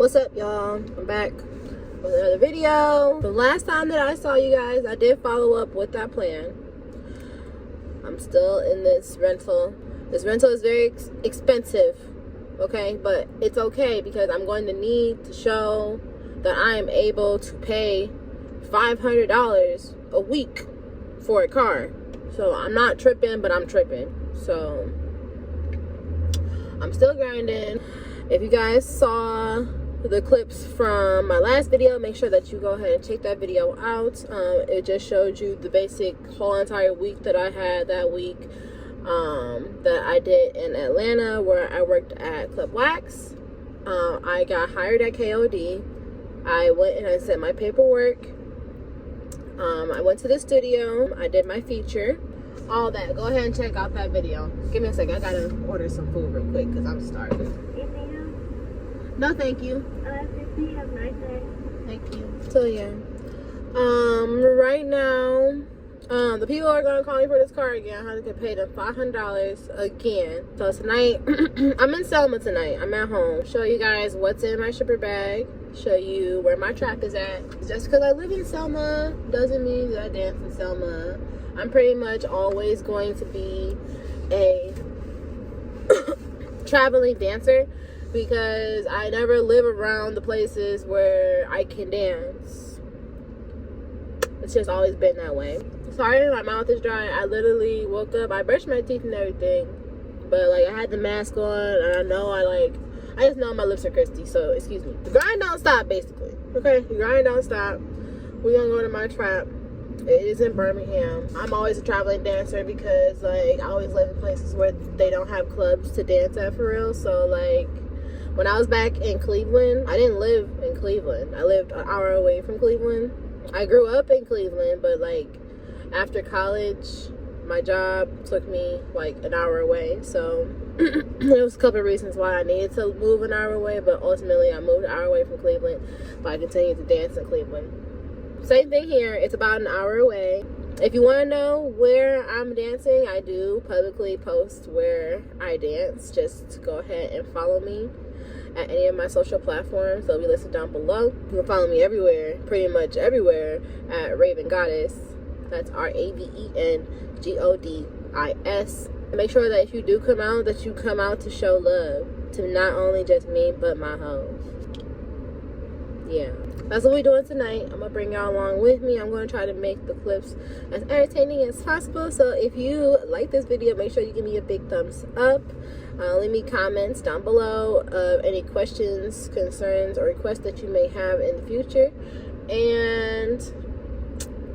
What's up, y'all? I'm back with another video. The last time that I saw you guys, I did follow up with that plan. I'm still in this rental. This rental is very expensive, okay? But it's okay because I'm going to need to show that I am able to pay $500 a week for a car. So I'm not tripping, but I'm tripping. So I'm still grinding. If you guys saw the clips from my last video, make sure that you go ahead and check that video out. It just showed you the basic whole entire week that I had that week, that I did in Atlanta, where I worked at Club Wax. I got hired at KOD. I went and I sent my paperwork. I went to the studio. I did my feature. All that. Go ahead and check out that video. Give me a second. I gotta order some food real quick because I'm starving. No, thank you. Have a nice day. Thank you. So yeah. Right now, the people are gonna call me for this car again. I have to get paid them $500 again. So tonight, I'm in Selma tonight. I'm at home. Show you guys what's in my shipper bag. Show you where my trap is at. Just because I live in Selma doesn't mean that I dance in Selma. I'm pretty much always going to be a traveling dancer because I never live around the places where I can dance. It's just always been that way. Sorry, my mouth is dry. I literally woke up. I brushed my teeth and everything, but like I had the mask on, and I know I just know my lips are crusty. So excuse me. The grind don't stop, basically. Okay, the grind don't stop. We're gonna go to my trap. It is in Birmingham. I'm always a traveling dancer because like I always live in places where they don't have clubs to dance at for real. So like when I was back in Cleveland, I didn't live in Cleveland. I lived an hour away from Cleveland. I grew up in Cleveland, but like after college, my job took me like an hour away. So there was a couple of reasons why I needed to move an hour away, but ultimately I moved an hour away from Cleveland, but I continued to dance in Cleveland. Same thing here. It's about an hour away. If you want to know where I'm dancing, I do publicly post where I dance. Just go ahead and follow me at any of my social platforms. They'll be listed down below. You can follow me everywhere, pretty much everywhere, at Raven Goddess. That's RAVENGODIS. Make sure that if you do come out, that you come out to show love to not only just me, but my hoes. Yeah, that's what we're doing tonight. I'm gonna bring y'all along with me. I'm gonna try to make the clips as entertaining as possible. So if you like this video, make sure you give me a big thumbs up. Leave me comments down below of any questions, concerns, or requests that you may have in the future. And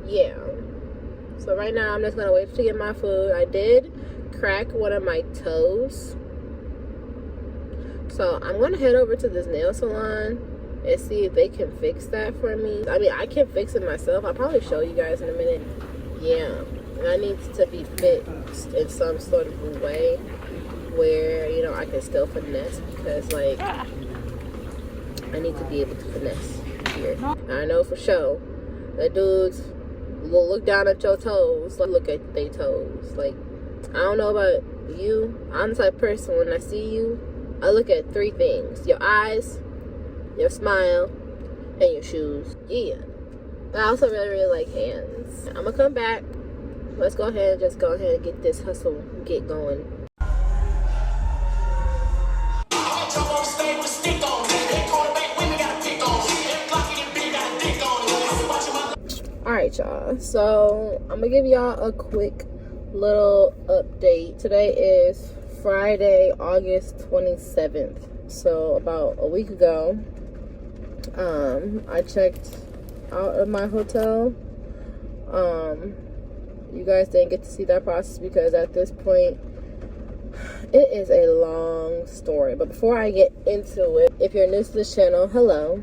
yeah, so right now I'm just gonna wait to get my food. I did crack one of my toes, so I'm gonna head over to this nail salon and see if they can fix that for me. I mean, I can fix it myself. I'll probably show you guys in a minute. Yeah, I need to be fixed in some sort of way where, you know, I can still finesse, because like I need to be able to finesse here. I know for sure that dudes will look down at your toes, like look at their toes. Like, I don't know about you, I'm the type of person, when I see you, I look at three things: your eyes, your smile, and your shoes. Yeah. But I also really like hands. I'm gonna come back. Let's go ahead and get this hustle, get going. Alright, y'all. So I'm gonna give y'all a quick little update. Today is Friday, August 27th. So about a week ago, I checked out of my hotel. You guys didn't get to see that process because at this point it is a long story. But before I get into it, if you're new to this channel, hello,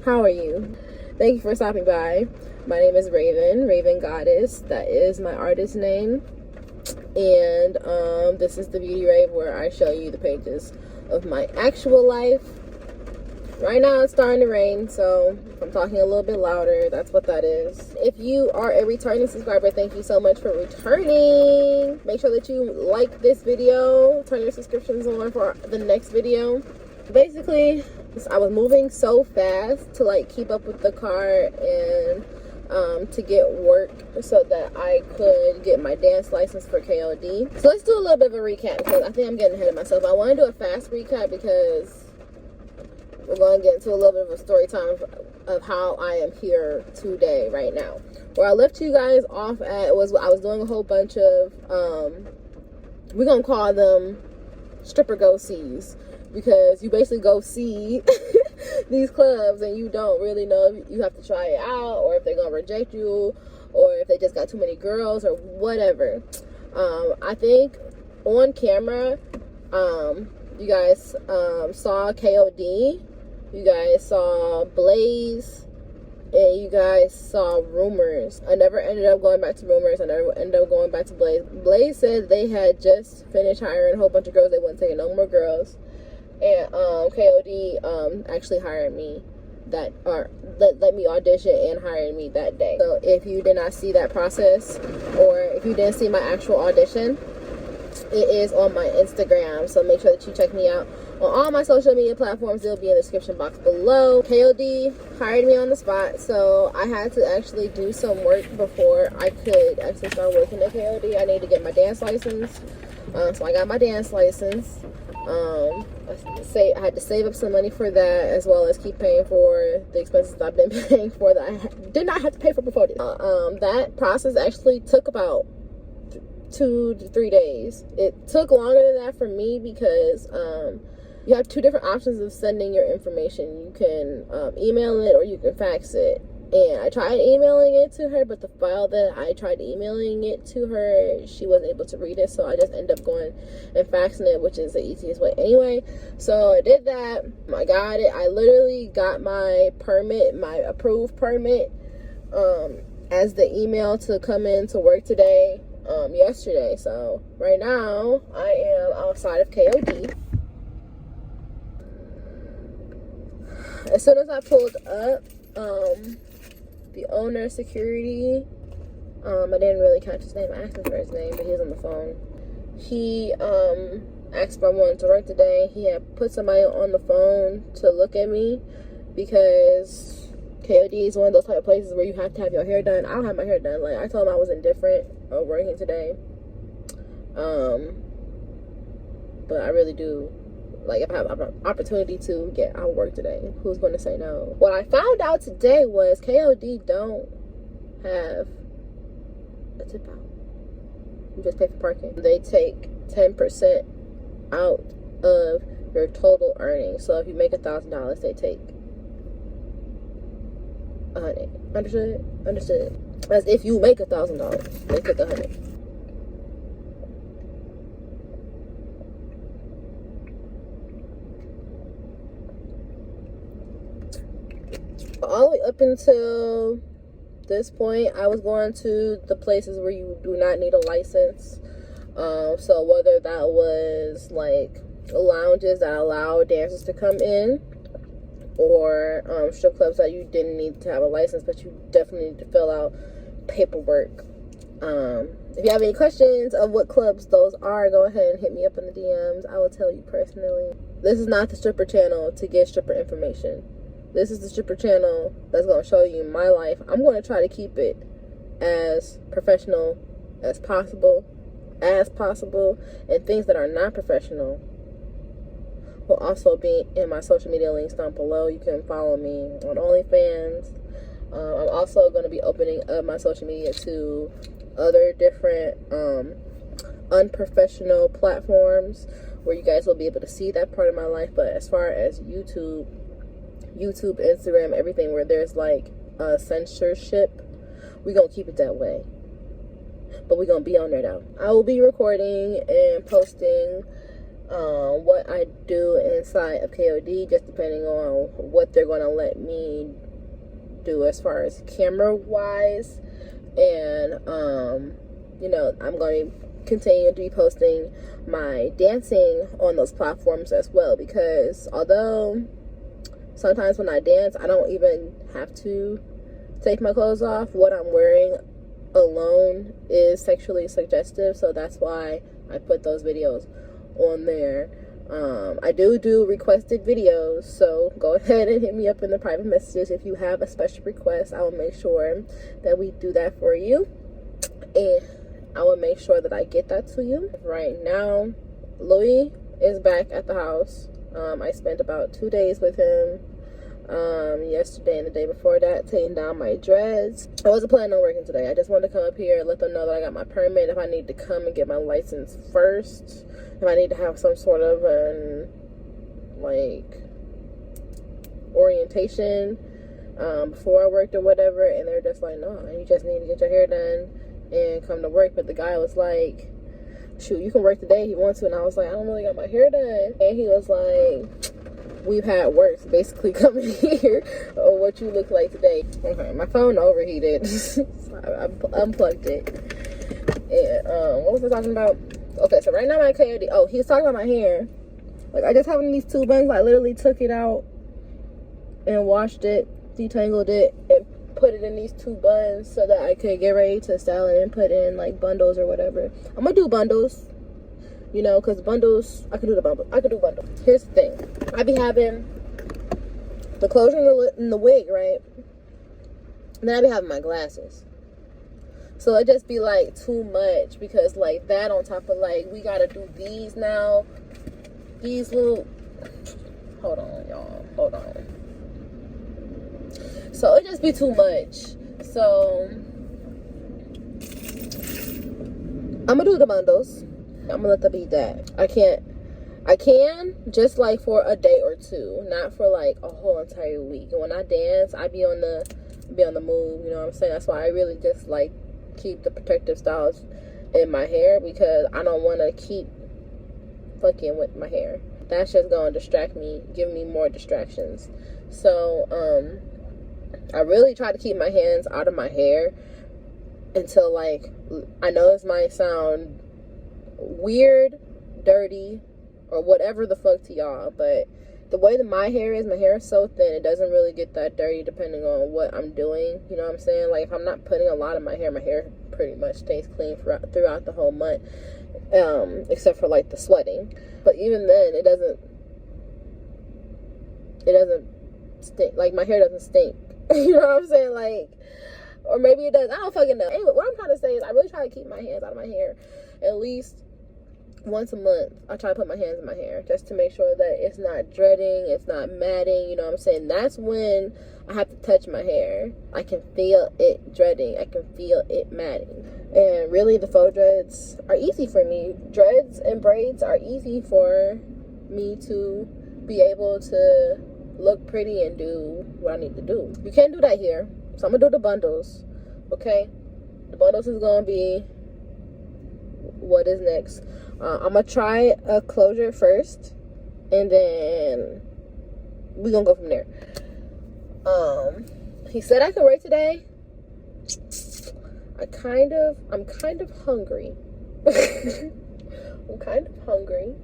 how are you? Thank you for stopping by. My name is Raven Goddess. That is my artist name. And this is the Beauty Rave, where I show you the pages of my actual life. Right now it's starting to rain, so if I'm talking a little bit louder, that's what that is. If you are a returning subscriber, thank you so much for returning. Make sure that you like this video, turn your subscriptions on for the next video. Basically, I was moving so fast to like keep up with the car and to get work so that I could get my dance license for KOD. So let's do a little bit of a recap because I think I'm getting ahead of myself. I want to do a fast recap because we're going to get into a little bit of a story time of how I am here today, right now. Where I left you guys off at was I was doing a whole bunch of, we're going to call them stripper go-sees, because you basically go see these clubs and you don't really know if you have to try it out or if they're going to reject you or if they just got too many girls or whatever. I think on camera, you guys saw KOD, you guys saw Blaze, and you guys saw Rumors. I never ended up going back to Rumors. I never ended up going back to Blaze. Blaze said they had just finished hiring a whole bunch of girls. They wasn't taking no more girls. And KOD actually hired me let me audition and hired me that day. So if you did not see that process, or if you didn't see my actual audition, it is on my Instagram. So make sure that you check me out on all my social media platforms. It'll be in the description box below. KOD hired me on the spot, so I had to actually do some work before I could actually start working at KOD. I need to get my dance license. So I got my dance license. I had to save up some money for that, as well as keep paying for the expenses I've been paying for that I did not have to pay for before this. That process actually took about 2 to 3 days. It took longer than that for me because you have 2 different options of sending your information. You can email it or you can fax it. And I tried emailing it to her, but the file that I tried emailing it to her, she wasn't able to read it, so I just ended up going and faxing it, which is the easiest way anyway. So I did that. I got it. I literally got my permit, my approved permit, as the email to come in to work today, yesterday. So right now I am outside of KOD. As soon as I pulled up, the owner, security, I didn't really catch his name. I asked him for his name, but he was on the phone. He asked if I wanted to work today. He had put somebody on the phone to look at me because KOD is one of those type of places where you have to have your hair done. I don't have my hair done. Like, I told him I was indifferent of working today. But I really do. Like, if I have an opportunity to get out of work today, who's going to say no? What I found out today was KOD don't have a tip out. You just pay for parking. They take 10% out of your total earnings. So if you make $1,000, they take $100. Understood? Understood. As if you make $1,000, they take $100. All the way up until this point, I was going to the places where you do not need a license. So whether that was like lounges that allow dancers to come in, or strip clubs that you didn't need to have a license, but you definitely need to fill out paperwork. If you have any questions of what clubs those are, go ahead and hit me up in the DMs. I will tell you personally. This is not the stripper channel to get stripper information. This is the stripper channel that's going to show you my life. I'm going to try to keep it as professional as possible, and things that are not professional will also be in my social media links down below. You can follow me on OnlyFans. I'm also going to be opening up my social media to other different unprofessional platforms where you guys will be able to see that part of my life. But as far as YouTube, Instagram, everything where there's like censorship, we're gonna keep it that way, but we're gonna be on there though. I will be recording and posting what I do inside of KOD, just depending on what they're gonna let me do as far as camera wise. And you know, I'm going to continue to be posting my dancing on those platforms as well, because although sometimes when I dance, I don't even have to take my clothes off. What I'm wearing alone is sexually suggestive, so that's why I put those videos on there. I do requested videos, so go ahead and hit me up in the private messages if you have a special request. I will make sure that we do that for you, and I will make sure that I get that to you. Right now, Louis is back at the house. I spent about 2 days with him yesterday and the day before that, taking down my dreads. I wasn't planning on working today. I just wanted to come up here, let them know that I got my permit, if I need to come and get my license first, if I need to have some sort of an orientation before I worked or whatever. And they're just like, no, you just need to get your hair done and come to work. But the guy was like, shoot, you can work today if you want to. And I was like, I don't really got my hair done. And he was like, we've had worse basically coming here or what you look like today. Okay, my phone overheated. So I unplugged it. And what was I talking about? Okay, so right now my KOD, oh, he was talking about my hair. Like, I just have these 2 buns. I literally took it out and washed it, detangled it, and put it in these 2 buns so that I could get ready to style it and put in like bundles or whatever. I'm gonna do bundles, you know, because bundles, I can do bundles. Here's the thing. I be having the closure in the wig, right? And then I be having my glasses. So it just be like too much, because like that on top of like, we gotta do these now. These little, hold on y'all, hold on. So it just be too much. So I'm gonna do the bundles. I'm gonna let them be that. I can just like for a day or 2, not for like a whole entire week. And when I dance, I be on the move, you know what I'm saying? That's why I really just like keep the protective styles in my hair, because I don't want to keep fucking with my hair. That's just gonna distract me, give me more distractions. So I really try to keep my hands out of my hair until, like, I know this might sound weird, dirty, or whatever the fuck to y'all, but the way that my hair is so thin, it doesn't really get that dirty depending on what I'm doing. You know what I'm saying? Like, if I'm not putting a lot of my hair pretty much stays clean throughout the whole month, except for like the sweating. But even then, it doesn't stink. Like, my hair doesn't stink. You know what I'm saying? Like, or maybe it does. I don't fucking know. Anyway, what I'm trying to say is I really try to keep my hands out of my hair at least once a month. I try to put my hands in my hair just to make sure that it's not dreading, it's not matting, you know what I'm saying? That's when I have to touch my hair. I can feel it dreading, I can feel it matting. And really, the faux dreads are easy for me. Dreads and braids are easy for me to be able to look pretty and do what I need to do. You can't do that here, so I'm gonna do the bundles. Okay, the bundles is gonna be what is next. I'm gonna try a closure first, and then we're gonna go from there. He said I could work today. I'm kind of hungry. I'm kind of hungry.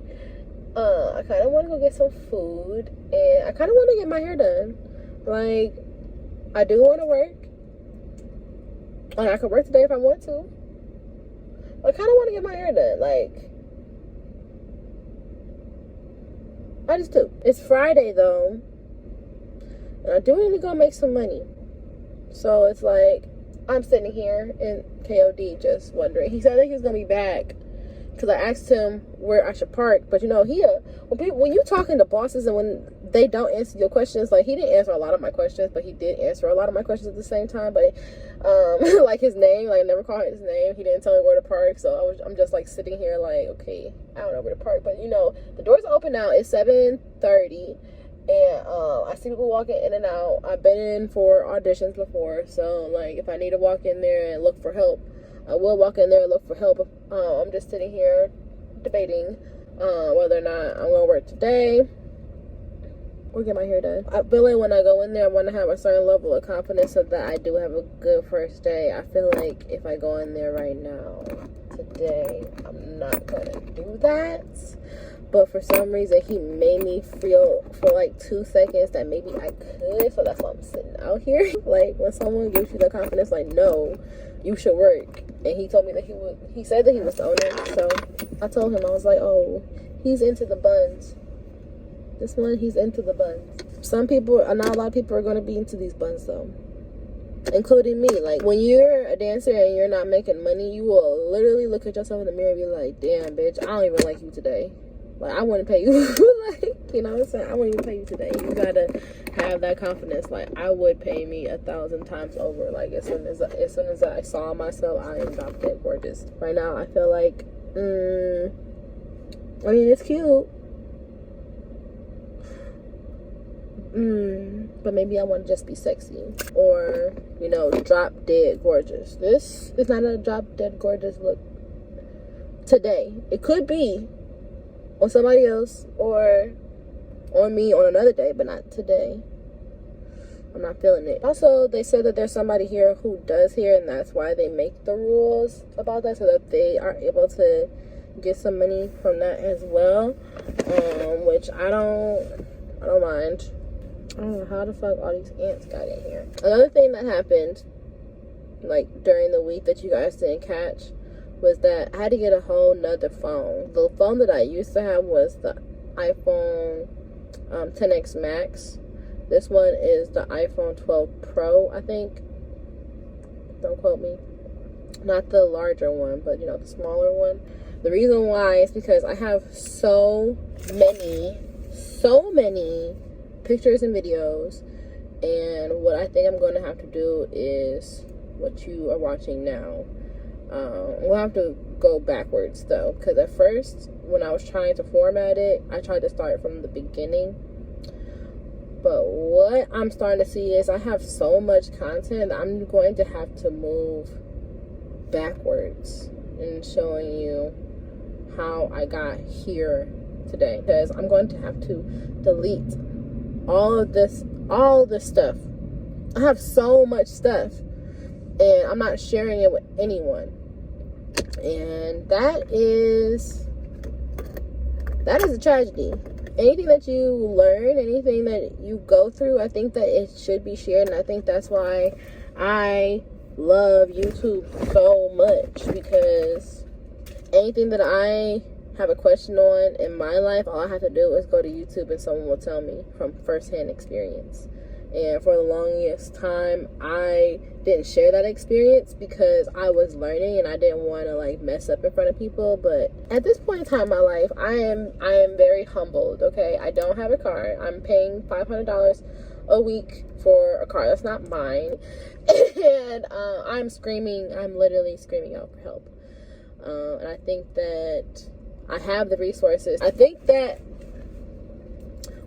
I kind of want to go get some food, and I kind of want to get my hair done. Like, I do want to work, and I could work today if I want to. I kind of want to get my hair done. Like, I just do. It's Friday though, and I do need to go make some money. So it's like, I'm sitting here in KOD just wondering. He said that he was gonna be back, because I asked him where I should park. But you know, when you talking to bosses and when they don't answer your questions, like, he didn't answer a lot of my questions, but he did answer a lot of my questions at the same time. But like, his name, like, I never called his name. He didn't tell me where to park, so I'm just like sitting here like, okay, I don't know where to park. But you know, the doors are open now. It's 7:30, and I see people walking in and out. I've been in for auditions before, so like, if I need to walk in there and look for help, I will walk in there and look for help. I'm just sitting here debating whether or not I'm gonna work today or get my hair done. I feel like when I go in there, I want to have a certain level of confidence so that I do have a good first day. I feel like if I go in there right now, today, I'm not gonna do that. But for some reason, he made me feel for like 2 seconds that maybe I could. So that's why I'm sitting out here. Like, when someone gives you the confidence, like, no, you should work. And he told me that he said that he was the owner. So I told him, I was like, oh, He's into the buns. This one, he's into the buns. Some people, not a lot of people are going to be into these buns though, including me. Like, when you're a dancer and you're not making money, you will literally look at yourself in the mirror and be like, damn, bitch, I don't even like you today. Like, I wouldn't pay you. Like, you know what I'm saying? I wouldn't even pay you today. You gotta have that confidence. Like, I would pay me 1,000 times over. Like, as soon as I saw myself, I am drop dead gorgeous. Right now, I feel like, I mean, it's cute. But maybe I want to just be sexy, or, you know, drop dead gorgeous. This is not a drop dead gorgeous look today. It could be on somebody else or on me on another day, but not today. I'm not feeling it. Also, they said that there's somebody here who does hair, and that's why they make the rules about that, so that they are able to get some money from that as well. Which I don't mind. I don't know how the fuck all these ants got in here. Another thing that happened, like, during the week that you guys didn't catch, was that I had to get a whole nother phone. The phone that I used to have was the iPhone 10X Max. This one is the iPhone 12 Pro, I think. Don't quote me. Not the larger one, but, you know, the smaller one. The reason why is because I have so many pictures and videos, and what I think I'm going to have to do is what you are watching now. We'll have to go backwards though, because at first when I was trying to format it, I tried to start from the beginning, but what I'm starting to see is I have so much content that I'm going to have to move backwards and showing you how I got here today, because I'm going to have to delete all this stuff. I have so much stuff, and I'm not sharing it with anyone, and that is a tragedy. Anything that you learn, anything that you go through, I think that it should be shared, and I think that's why I love YouTube so much, because anything that I have a question on in my life, all I have to do is go to YouTube and someone will tell me from firsthand experience. And for the longest time, I didn't share that experience because I was learning and I didn't want to like mess up in front of people. But at this point in time in my life, I am very humbled. Okay, I don't have a car. I'm paying $500 a week for a car that's not mine, and I'm literally screaming out for help. And I think that I have the resources. I think that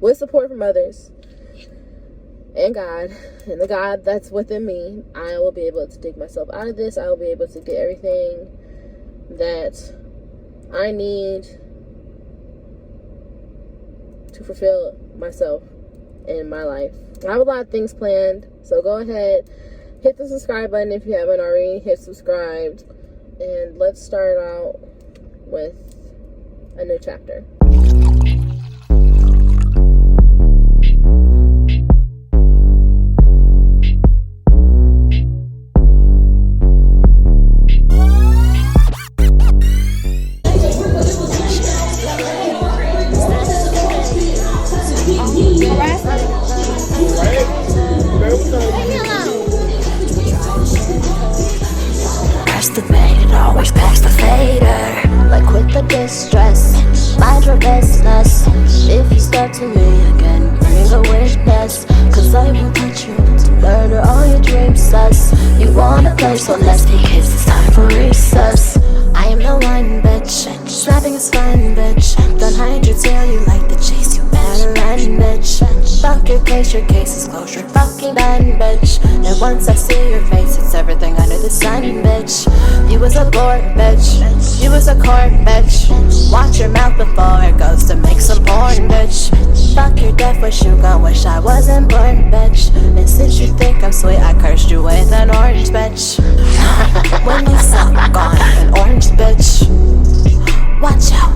with support from others and God, and the God that's within me, I will be able to dig myself out of this. I will be able to get everything that I need to fulfill myself in my life. I have a lot of things planned, so go ahead, hit the subscribe button if you haven't already. Hit subscribed, and let's start out with a new chapter. Always past the fader, like with the distress. Mind your business. If you start to me again, bring a witness, cause I will touch you to murder all your dreams. Sus, you wanna play, so let's be kids, it's time for recess. I am the one, bitch. Snapping is fun, bitch. Don't hide your tail, you like the chase, you better run, bitch. Fuck your case is closed, you're fucking done, bitch. And once I see your face, it's everything under the sun, bitch. You was a bored bitch, you was a court bitch. Watch your mouth before it goes to make some porn, bitch. Fuck your death, wish you gon' wish I wasn't born, bitch. And since you think I'm sweet, I cursed you with an orange, bitch. When you suck, gone an orange, bitch. Watch out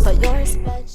for yours, bitch.